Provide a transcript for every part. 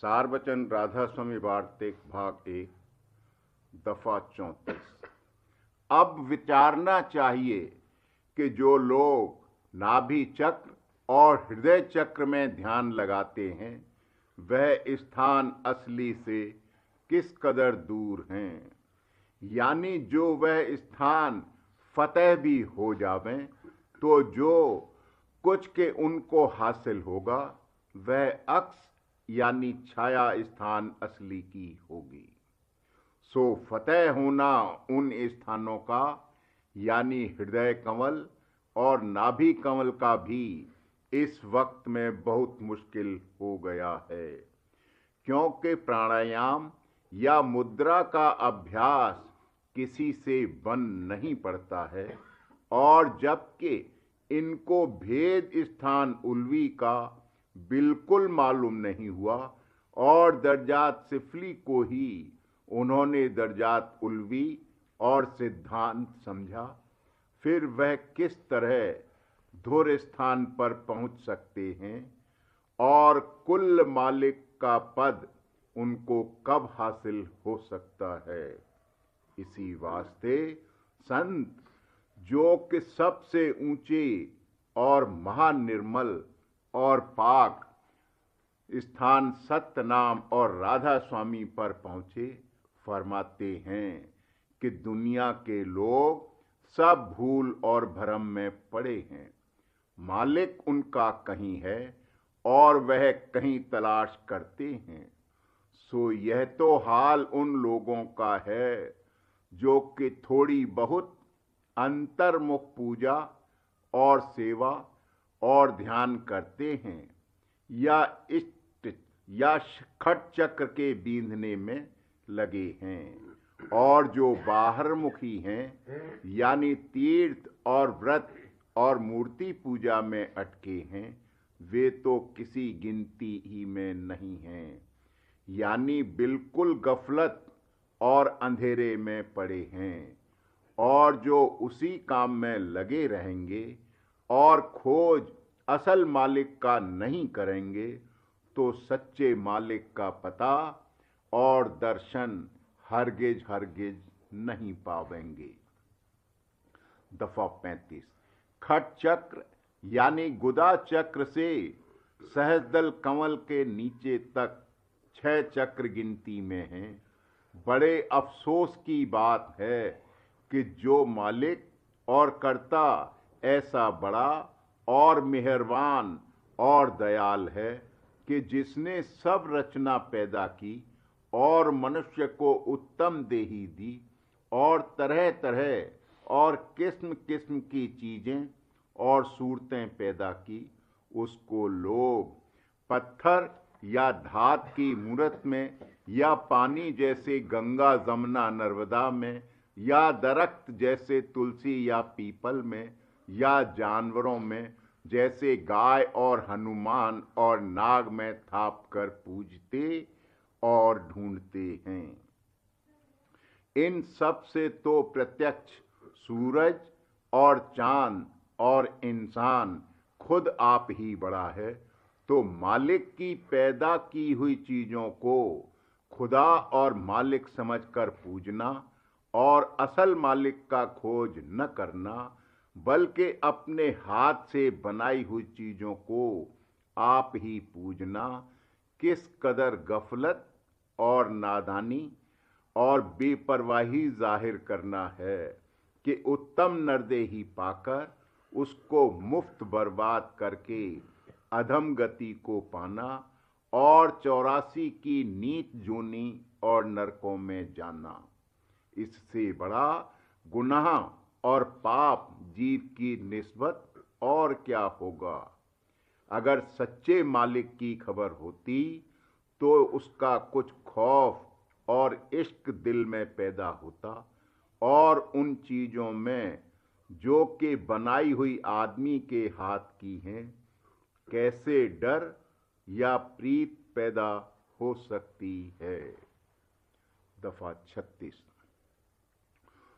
सार वचन राधा स्वामी वार्तिक भाग 1 दफा 34। अब विचारना चाहिए कि जो लोग नाभि चक्र और हृदय चक्र में ध्यान लगाते हैं वह स्थान असली से किस कदर दूर हैं। यानी जो वह स्थान फतेह भी हो जावें तो जो कुछ के उनको हासिल होगा वह अक्स यानी छाया स्थान असली की होगी। सो फतेह होना उन स्थानों का यानी हृदय कमल और नाभि कमल का भी इस वक्त में बहुत मुश्किल हो गया है, क्योंकि प्राणायाम या मुद्रा का अभ्यास किसी से बन नहीं पड़ता है, और जबकि इनको भेद स्थान उल्वी का बिल्कुल मालूम नहीं हुआ और दर्जात सिफली को ही उन्होंने दर्जात उल्वी और सिद्धांत समझा, फिर वह किस तरह धुर स्थान पर पहुंच सकते हैं और कुल मालिक का पद उनको कब हासिल हो सकता है। इसी वास्ते संत जो कि सबसे ऊंचे और महानिर्मल और पाक स्थान सत्य नाम और राधा स्वामी पर पहुंचे, फरमाते हैं कि दुनिया के लोग सब भूल और भ्रम में पड़े हैं। मालिक उनका कहीं है और वह कहीं तलाश करते हैं। सो यह तो हाल उन लोगों का है जो कि थोड़ी बहुत अंतर्मुख पूजा और सेवा और ध्यान करते हैं या इष्ट या खट चक्र के बींधने में लगे हैं, और जो बाहरमुखी हैं यानी तीर्थ और व्रत और मूर्ति पूजा में अटके हैं वे तो किसी गिनती ही में नहीं हैं, यानी बिल्कुल गफलत और अंधेरे में पड़े हैं। और जो उसी काम में लगे रहेंगे और खोज असल मालिक का नहीं करेंगे तो सच्चे मालिक का पता और दर्शन हरगिज हरगिज नहीं पावेंगे। दफा 35। खट चक्र यानी गुदा चक्र से सहस्दल कमल के नीचे तक 6 चक्र गिनती में हैं। बड़े अफसोस की बात है कि जो मालिक और कर्ता ऐसा बड़ा और मेहरबान और दयाल है कि जिसने सब रचना पैदा की और मनुष्य को उत्तम देही दी और तरह तरह और किस्म किस्म की चीजें और सूरतें पैदा की, उसको लोग पत्थर या धात की मूरत में या पानी जैसे गंगा जमुना नर्मदा में या दरख्त जैसे तुलसी या पीपल में या जानवरों में जैसे गाय और हनुमान और नाग में थाप कर पूजते और ढूंढते हैं। इन सब से तो प्रत्यक्ष सूरज और चांद और इंसान खुद आप ही बड़ा है, तो मालिक की पैदा की हुई चीजों को खुदा और मालिक समझकर पूजना और असल मालिक का खोज न करना, बल्कि अपने हाथ से बनाई हुई चीजों को आप ही पूजना किस कदर गफलत और नादानी और बेपरवाही जाहिर करना है कि उत्तम नरदेही पाकर उसको मुफ्त बर्बाद करके अधम गति को पाना और 84 की नीच जोनी और नरकों में जाना, इससे बड़ा गुनाह और पाप जीव की निस्बत और क्या होगा। अगर सच्चे मालिक की खबर होती तो उसका कुछ खौफ और इश्क दिल में पैदा होता और उन चीजों में जो कि बनाई हुई आदमी के हाथ की हैं कैसे डर या प्रीत पैदा हो सकती है। दफा 36।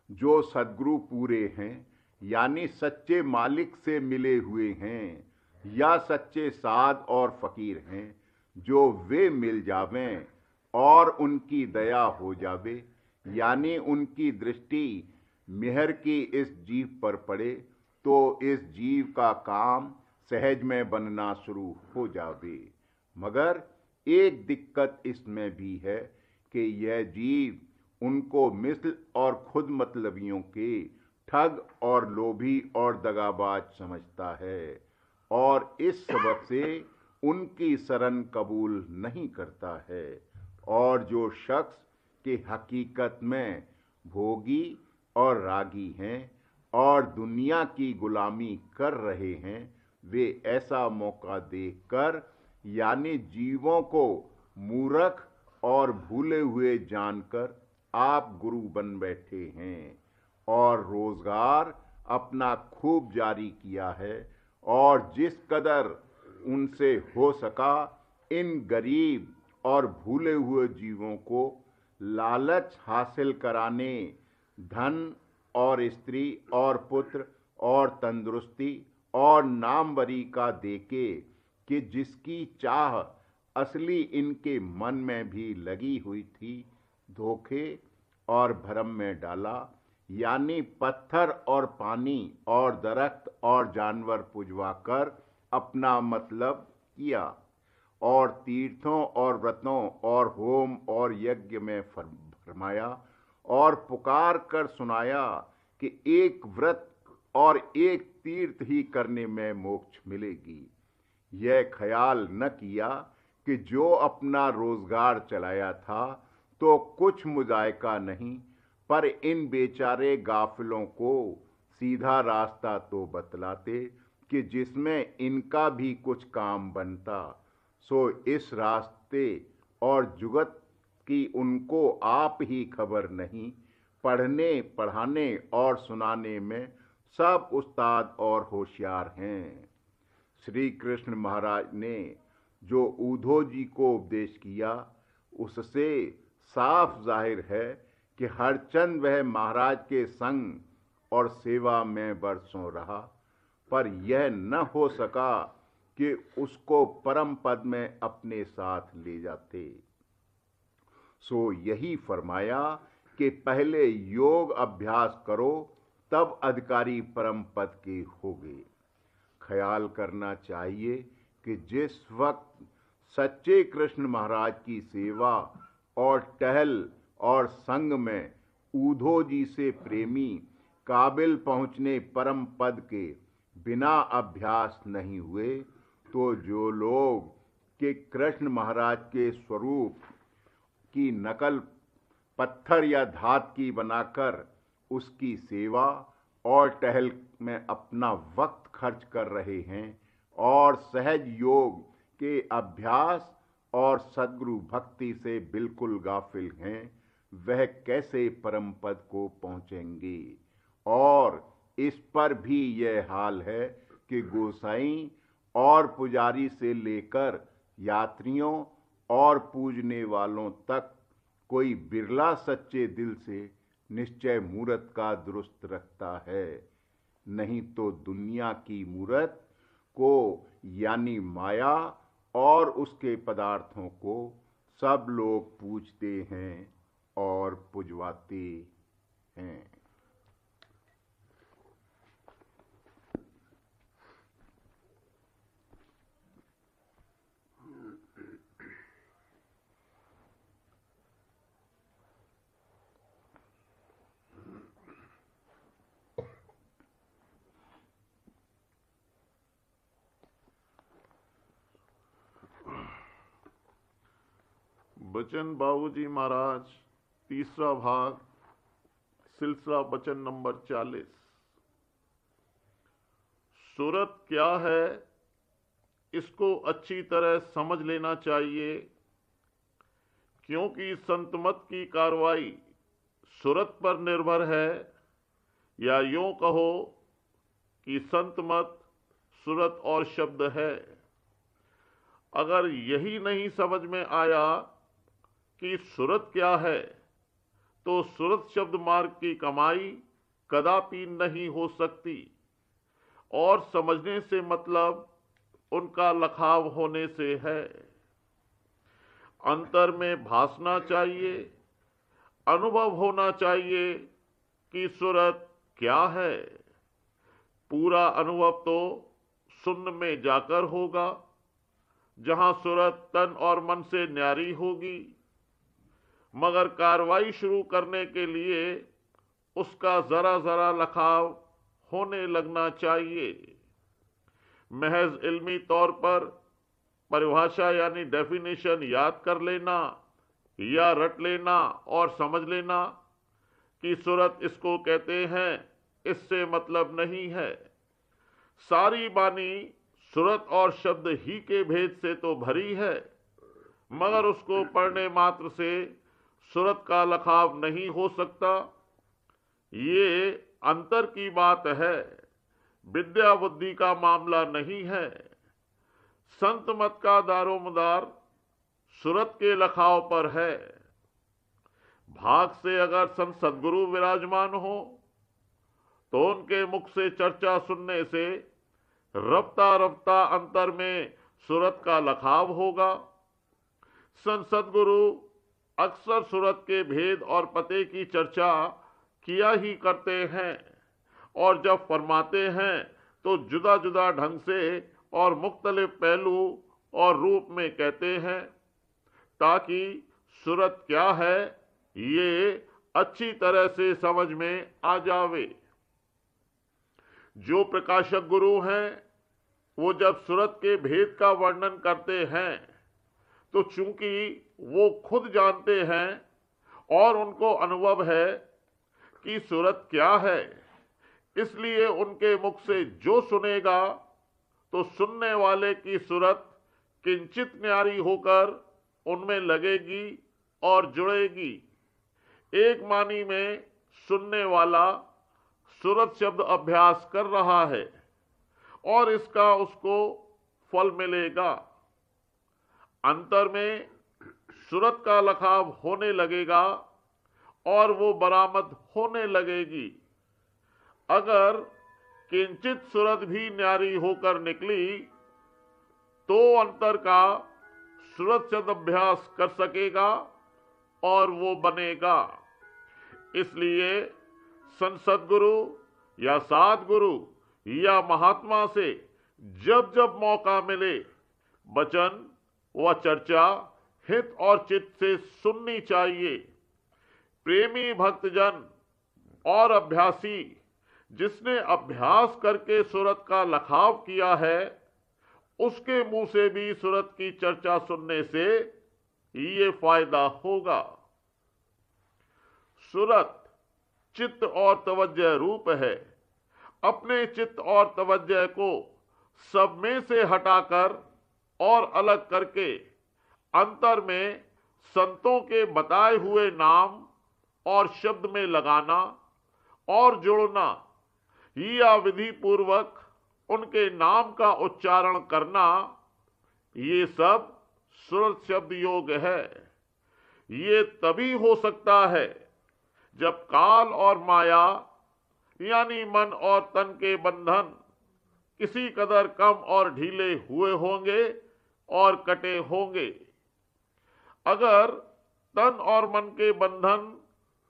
जो सद्गुरु पूरे हैं यानी सच्चे मालिक से मिले हुए हैं या सच्चे साध और फकीर हैं, जो वे मिल जावें और उनकी दया हो जावे, यानी उनकी दृष्टि मेहर की इस जीव पर पड़े तो इस जीव का काम सहज में बनना शुरू हो जावे। मगर एक दिक्कत इसमें भी है कि यह जीव उनको मिस्ल और खुद मतलबियों के ठग और लोभी और दगाबाज समझता है और इस सबब से उनकी शरण कबूल नहीं करता है। और जो शख्स के हकीकत में भोगी और रागी हैं और दुनिया की गुलामी कर रहे हैं, वे ऐसा मौका देखकर यानी जीवों को मूर्ख और भूले हुए जानकर आप गुरु बन बैठे हैं और रोजगार अपना खूब जारी किया है और जिस कदर उनसे हो सका इन गरीब और भूले हुए जीवों को लालच हासिल कराने धन और स्त्री और पुत्र और तंदुरुस्ती और नामवरी का देके कि जिसकी चाह असली इनके मन में भी लगी हुई थी, धोखे और भरम में डाला, यानी पत्थर और पानी और दरख्त और जानवर पुजवा कर अपना मतलब किया और तीर्थों और व्रतों और होम और यज्ञ में फरमाया और पुकार कर सुनाया कि एक व्रत और एक तीर्थ ही करने में मोक्ष मिलेगी। यह ख्याल न किया कि जो अपना रोजगार चलाया था तो कुछ मुजायका नहीं, पर इन बेचारे गाफिलों को सीधा रास्ता तो बतलाते कि जिसमें इनका भी कुछ काम बनता। सो इस रास्ते और जुगत की उनको आप ही खबर नहीं। पढ़ने पढ़ाने और सुनाने में सब उस्ताद और होशियार हैं। श्री कृष्ण महाराज ने जो ऊधो जी को उपदेश किया, उससे साफ जाहिर है कि हरचंद वह महाराज के संग और सेवा में बरसों रहा, पर यह न हो सका कि उसको परम पद में अपने साथ ले जाते। सो यही फरमाया कि पहले योग अभ्यास करो, तब अधिकारी परम पद के होगे। ख्याल करना चाहिए कि जिस वक्त सच्चे कृष्ण महाराज की सेवा और टहल और संग में ऊधो जी से प्रेमी काबिल पहुंचने परम पद के बिना अभ्यास नहीं हुए, तो जो लोग कि कृष्ण महाराज के स्वरूप की नकल पत्थर या धात की बनाकर उसकी सेवा और टहल में अपना वक्त खर्च कर रहे हैं और सहज योग के अभ्यास और सद्गुरु भक्ति से बिल्कुल गाफिल हैं, वह कैसे परम पद को पहुंचेंगे। और इस पर भी यह हाल है कि गोसाई और पुजारी से लेकर यात्रियों और पूजने वालों तक कोई बिरला सच्चे दिल से निश्चय मूरत का दुरुस्त रखता है, नहीं तो दुनिया की मूरत को यानी माया और उसके पदार्थों को सब लोग पूजते हैं और पुजवाते हैं। बचन बाबूजी महाराज, तीसरा भाग, सिलसिला वचन नंबर 40। सूरत क्या है, इसको अच्छी तरह समझ लेना चाहिए, क्योंकि संतमत की कार्रवाई सूरत पर निर्भर है, या यूं कहो कि संतमत सूरत और शब्द है। अगर यही नहीं समझ में आया कि सूरत क्या है, तो सूरत शब्द मार्ग की कमाई कदापि नहीं हो सकती, और समझने से मतलब उनका लखाव होने से है। अंतर में भासना चाहिए, अनुभव होना चाहिए कि सूरत क्या है। पूरा अनुभव तो शून्य में जाकर होगा, जहां सूरत तन और मन से न्यारी होगी। मगर कार्रवाई शुरू करने के लिए उसका जरा जरा लखाव होने लगना चाहिए। महज इल्मी तौर पर परिभाषा यानी डेफिनेशन याद कर लेना या रट लेना और समझ लेना कि सूरत इसको कहते हैं, इससे मतलब नहीं है। सारी बानी सूरत और शब्द ही के भेद से तो भरी है, मगर उसको पढ़ने मात्र से सूरत का लखाव नहीं हो सकता। ये अंतर की बात है, विद्या बुद्धि का मामला नहीं है। संत मत का दारोमदार सूरत के लखाव पर है। भाग से अगर संत सदगुरु विराजमान हो तो उनके मुख से चर्चा सुनने से रफ्ता रफ्ता अंतर में सूरत का लखाव होगा। संत सदगुरु अक्सर सूरत के भेद और पते की चर्चा किया ही करते हैं, और जब फरमाते हैं तो जुदा जुदा ढंग से और मुख्तलिफ पहलू और रूप में कहते हैं, ताकि सूरत क्या है ये अच्छी तरह से समझ में आ जावे। जो प्रकाशक गुरु हैं वो जब सूरत के भेद का वर्णन करते हैं तो चूंकि वो खुद जानते हैं और उनको अनुभव है कि सूरत क्या है, इसलिए उनके मुख से जो सुनेगा तो सुनने वाले की सूरत किंचित न्यारी होकर उनमें लगेगी और जुड़ेगी। एक मानी में सुनने वाला सूरत शब्द अभ्यास कर रहा है और इसका उसको फल मिलेगा। अंतर में सूरत का लखाव होने लगेगा और वो बरामद होने लगेगी। अगर किंचित सूरत भी न्यारी होकर निकली तो अंतर का सूरत शब्द अभ्यास कर सकेगा और वो बनेगा। इसलिए संत सद्गुरु या साधगुरु या महात्मा से जब जब मौका मिले वचन व चर्चा हित और चित्त से सुननी चाहिए। प्रेमी भक्तजन और अभ्यासी जिसने अभ्यास करके सूरत का लखाव किया है, उसके मुंह से भी सूरत की चर्चा सुनने से ये फायदा होगा। सूरत चित्त और तवज्जह रूप है। अपने चित्त और तवज्जह को सब में से हटाकर और अलग करके अंतर में संतों के बताए हुए नाम और शब्द में लगाना और जोड़ना या विधि पूर्वक उनके नाम का उच्चारण करना, ये सब सूरत शब्द योग है। ये तभी हो सकता है जब काल और माया यानी मन और तन के बंधन किसी कदर कम और ढीले हुए होंगे और कटे होंगे। अगर तन और मन के बंधन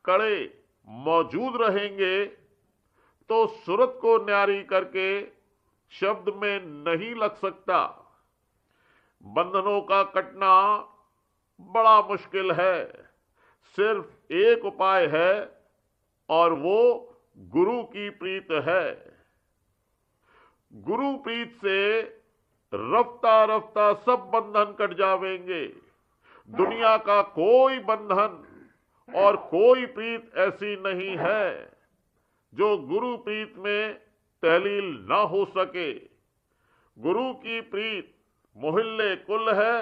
कड़े मौजूद रहेंगे तो सूरत को न्यारी करके शब्द में नहीं लग सकता। बंधनों का कटना बड़ा मुश्किल है। सिर्फ एक उपाय है और वो गुरु की प्रीत है। गुरु प्रीत से रफ्ता रफ्ता सब बंधन कट जावेंगे। दुनिया का कोई बंधन और कोई प्रीत ऐसी नहीं है जो गुरु प्रीत में तहलील न हो सके। गुरु की प्रीत मोहल्ले कुल है,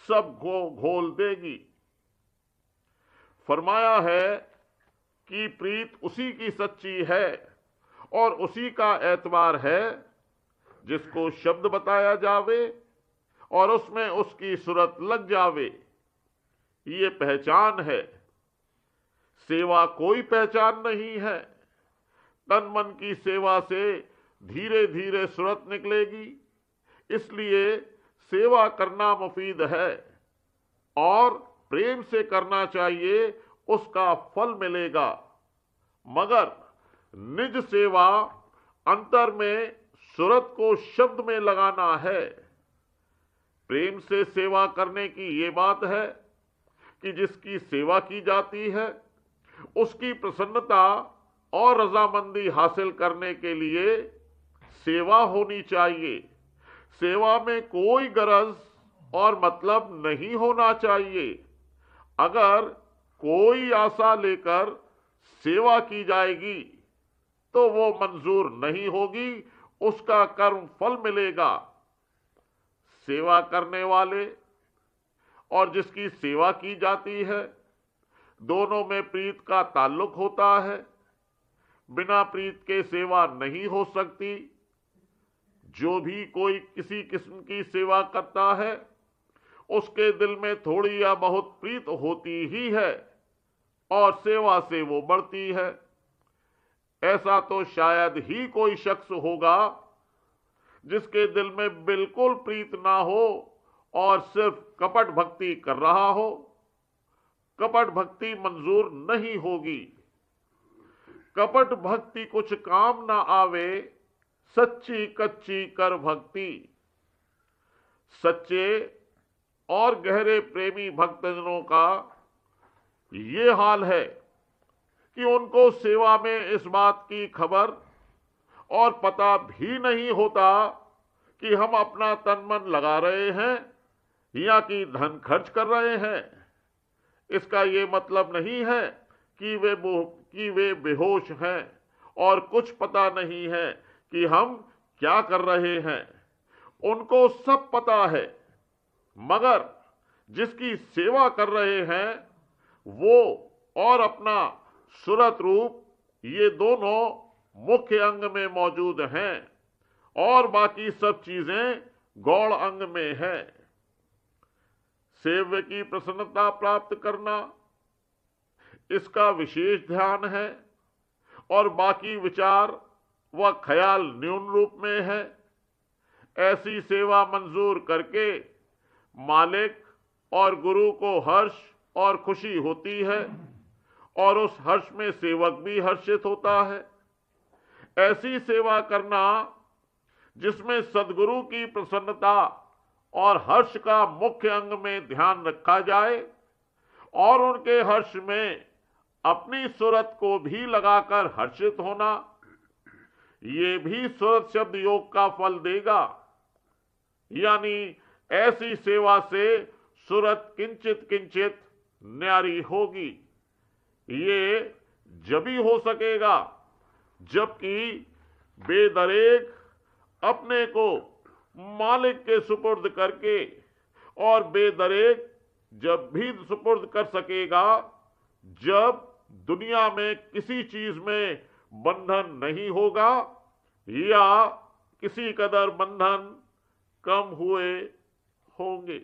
सब को घोल देगी। फरमाया है कि प्रीत उसी की सच्ची है और उसी का एतबार है जिसको शब्द बताया जावे और उसमें उसकी सूरत लग जावे। ये पहचान है। सेवा कोई पहचान नहीं है। तन मन की सेवा से धीरे धीरे सूरत निकलेगी। इसलिए सेवा करना मुफीद है और प्रेम से करना चाहिए, उसका फल मिलेगा। मगर निज सेवा अंतर में सूरत को शब्द में लगाना है। प्रेम से सेवा करने की ये बात है कि जिसकी सेवा की जाती है उसकी प्रसन्नता और रजामंदी हासिल करने के लिए सेवा होनी चाहिए। सेवा में कोई गरज और मतलब नहीं होना चाहिए। अगर कोई आशा लेकर सेवा की जाएगी तो वो मंजूर नहीं होगी, उसका कर्म फल मिलेगा। सेवा करने वाले और जिसकी सेवा की जाती है, दोनों में प्रीत का ताल्लुक होता है। बिना प्रीत के सेवा नहीं हो सकती। जो भी कोई किसी किस्म की सेवा करता है उसके दिल में थोड़ी या बहुत प्रीत होती ही है और सेवा से वो बढ़ती है। ऐसा तो शायद ही कोई शख्स होगा जिसके दिल में बिल्कुल प्रीत ना हो और सिर्फ कपट भक्ति कर रहा हो। कपट भक्ति मंजूर नहीं होगी। कपट भक्ति कुछ काम ना आवे, सच्ची कच्ची कर भक्ति। सच्चे और गहरे प्रेमी भक्तजनों का ये हाल है कि उनको सेवा में इस बात की खबर और पता भी नहीं होता कि हम अपना तन मन लगा रहे हैं या कि धन खर्च कर रहे हैं। इसका ये मतलब नहीं है कि वे बेहोश हैं और कुछ पता नहीं है कि हम क्या कर रहे हैं। उनको सब पता है, मगर जिसकी सेवा कर रहे हैं वो और अपना सूरत रूप, ये दोनों मुख्य अंग में मौजूद हैं और बाकी सब चीजें गौण अंग में है। सेव्य की प्रसन्नता प्राप्त करना इसका विशेष ध्यान है और बाकी विचार व ख्याल न्यून रूप में है। ऐसी सेवा मंजूर करके मालिक और गुरु को हर्ष और खुशी होती है और उस हर्ष में सेवक भी हर्षित होता है। ऐसी सेवा करना जिसमें सद्गुरु की प्रसन्नता और हर्ष का मुख्य अंग में ध्यान रखा जाए और उनके हर्ष में अपनी सूरत को भी लगाकर हर्षित होना, ये भी सूरत शब्द योग का फल देगा। यानी ऐसी सेवा से सूरत किंचित किंचित न्यारी होगी। ये जभी हो सकेगा जबकि बेदरेक अपने को मालिक के सुपुर्द करके, और बेदरेक जब भी सुपुर्द कर सकेगा जब दुनिया में किसी चीज में बंधन नहीं होगा या किसी कदर बंधन कम हुए होंगे।